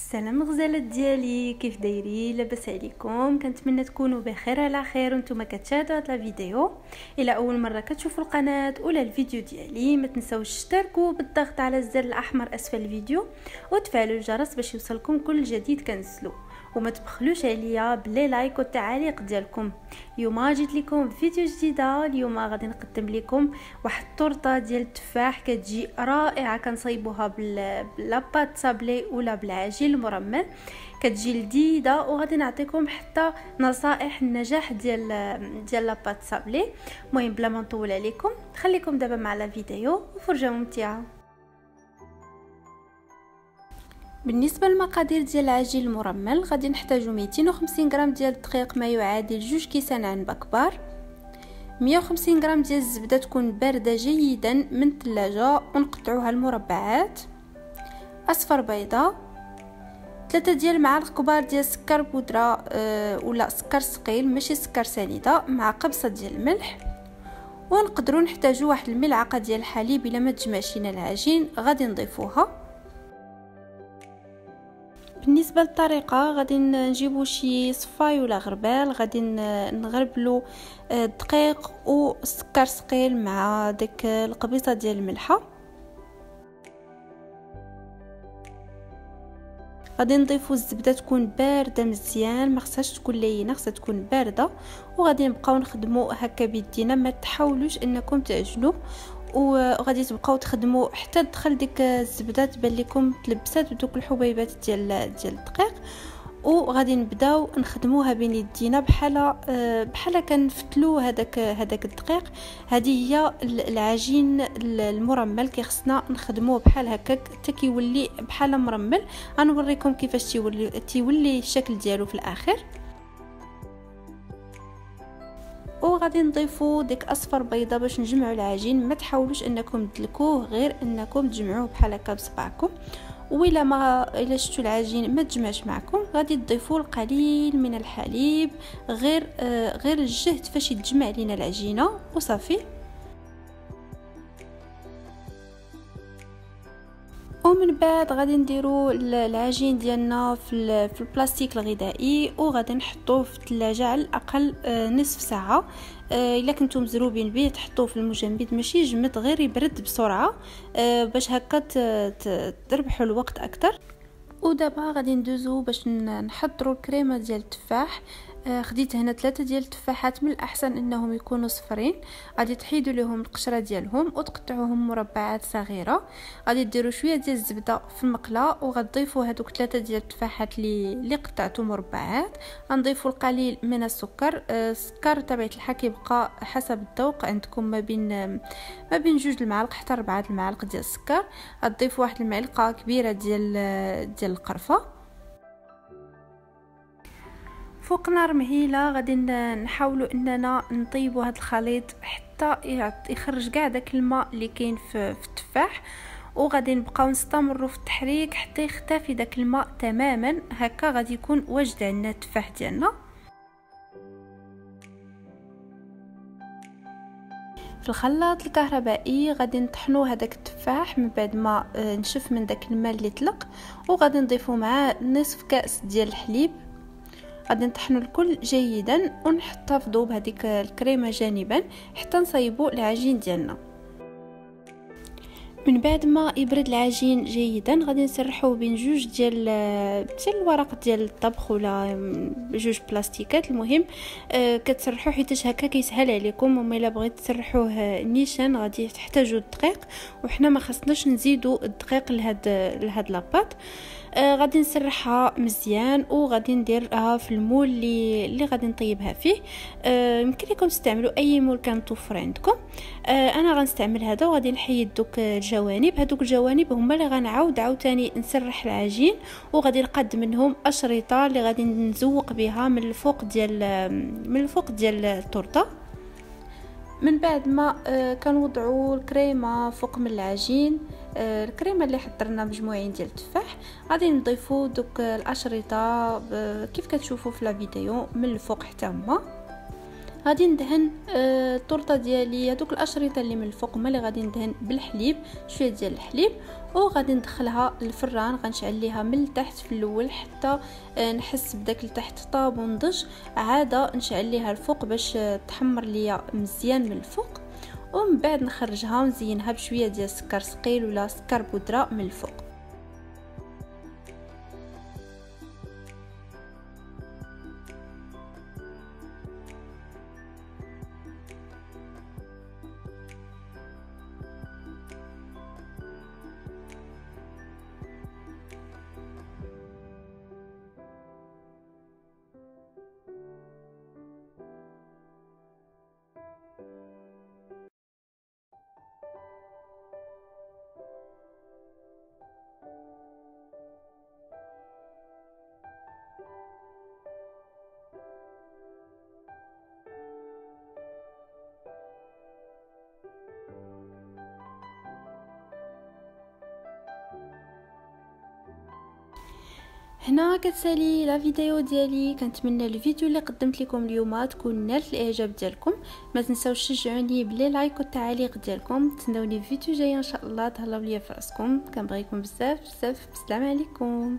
السلام غزالات ديالي، كيف دايرين؟ لاباس عليكم؟ كنتمنى تكونوا بخير على خير وانتم كتشاهدوا هذا الفيديو. الى اول مره كتشوفوا القناه ولا الفيديو ديالي، ما تنساوش تشتركوا بالضغط على الزر الاحمر اسفل الفيديو وتفعلوا الجرس باش يوصلكم كل جديد كنزلو، وما تبخلوش عليا بلي لايك والتعاليق ديالكم. اليوم جيت لكم فيديو جديده. اليوم غادي نقدم لكم واحد الطورطه ديال التفاح كتجي رائعه، كنصايبوها باللاباط صابلي ولا بالعجين المرمل، كتجي لذيذه. وغادي نعطيكم حتى نصائح النجاح ديال لاباط صابلي. المهم بلا ما نطول عليكم، خليكم دابا مع الفيديو وفرجه ممتعه. بالنسبه للمقادير ديال العجين المرمل، غادي نحتاجو 250 غرام ديال الدقيق ما يعادل 2 كيسان عنبه كبار، 150 غرام ديال الزبده تكون بارده جيدا من الثلاجه ونقطعوها المربعات، اصفر بيضه، 3 ديال المعالق كبار ديال سكر بودره ولا سكر ثقيل ماشي سكر سنيده، مع قبصه ديال الملح. ونقدروا نحتاجو واحد الملعقه ديال الحليب. الا ما تجمعش لنا العجين غادي نضيفوها. بالنسبه للطريقه، غادي نجيبوا شي صفاي ولا غربال، غادي نغربلوا الدقيق والسكر ثقيل مع ديك القبيصه ديال الملحه. غادي نضيفوا الزبده تكون بارده مزيان، ما خصهاش تكون لينه، خصها تكون بارده. وغادي نبقاو نخدموا هكا بيدينا، ما تحاولوش انكم تعجنوا، وغادي تبقاو تخدموا حتى تدخل ديك الزبده تبان لكم تلبسات بدوك الحبيبات ديال الدقيق. وغادي نبداو نخدموها بين يدينا بحال كنفتلوا هذاك الدقيق. هذه هي العجين المرمل، كيخصنا نخدموه بحال هكاك حتى كيولي بحال مرمل. غنوريكم كيفاش تيولي الشكل ديالو في الاخر. وغادي نضيفوا ديك اصفر بيضه باش نجمعوا العجين. ما تحاولوش انكم تدلكوه، غير انكم تجمعوه بحال هكا بصبعكم. وإلا الا شفتوا العجين ما تجمعش معكم، غادي تضيفوا القليل من الحليب، غير الجهد فاش يتجمع لينا العجينه وصافي. ومن بعد غادي نديروا العجين ديالنا في البلاستيك الغذائي، وغادي نحطوه في الثلاجه على الاقل نصف ساعه. الا كنتم مزروبين به تحطوه في المجمد، ماشي يجمد، غير يبرد بسرعه باش هكا تربحوا الوقت اكثر. ودابا غادي ندوزو باش نحضروا الكريمه ديال التفاح. خديت هنا 3 ديال التفاحات، من الاحسن انهم يكونوا صفرين. غادي تحيدوا لهم القشره ديالهم وتقطعوهم مربعات صغيره. غادي ديروا شويه ديال الزبده في المقله، وغتضيفوا هذوك 3 ديال التفاحات اللي قطعتوا مربعات. غنضيفوا القليل من السكر. السكر طبيعه الحال كيبقى حسب الذوق عندكم، ما بين 2 المعالق حتى 4 المعالق ديال السكر. غتضيفوا واحد المعلقه كبيره ديال القرفه. فوق نار مهيله غادي نحاولوا اننا نطيبوا هذا الخليط حتى يخرج كاع داك الماء اللي كاين في التفاح. وغادي نبقاو نستمروا في التحريك حتى يختفي داك الماء تماما. هكا غادي يكون واجد عندنا التفاح ديالنا. في الخلاط الكهربائي غادي نطحنوا هذاك التفاح من بعد ما نشف من داك الماء اللي طلق، وغادي نضيفوا معاه نصف كاس ديال الحليب. غادي نطحنوا الكل جيدا ونحتفظوا بهذيك الكريمه جانبا حتى نصايبوا العجين ديالنا. من بعد ما يبرد العجين جيدا غادي نسرحوه بين 2 ديال الورق ديال الطبخ ولا 2 بلاستيكات. المهم كتسرحوه حيت هكا كيسهل عليكم. وما الا بغيت تسرحوه نيشان غادي تحتاجوا الدقيق، وحنا ما خصناش نزيدوا الدقيق لهاد لاباط. غادي نسرحها مزيان وغادي نديرها في المول اللي غادي نطيبها فيه. يمكن لكم تستعملوا اي مول كان متوفر عندكم. انا غنستعمل هذا، وغادي نحيد دوك الجوانب. هذوك الجوانب هما اللي غنعاود عاوتاني نسرح العجين، وغادي نقاد منهم اشرطه اللي غادي نزوق بها من الفوق ديال التورته. من بعد ما كنوضعوا الكريمه فوق من العجين، الكريمه اللي حضرنا مجموعين ديال التفاح، غادي نضيفوا دوك الاشرطه كيف كتشوفوا في الفيديو من الفوق حتى هما. غادي ندهن الطورطه ديالي، هذوك الاشرطه اللي من الفوق هما اللي غادي ندهن بالحليب، شويه ديال الحليب، وغادي ندخلها للفران. غنشعل ليها من التحت في الاول حتى نحس بداك التحت طاب ونضج، عاده نشعل ليها الفوق باش تحمر ليا مزيان من الفوق، ومن بعد نخرجها ونزينها بشويه ديال السكر ثقيل ولا سكر بودره من الفوق. هنا كتسالي لا فيديو ديالي. كنتمنى الفيديو اللي قدمت لكم اليوم تكون نالت الاعجاب ديالكم. ما تنساوش تشجعوني بلي لايك والتعاليق ديالكم. تسناوني في فيديو جاي ان شاء الله. تهلاو ليا في راسكم، كنبغيكم بزاف بزاف. السلام عليكم.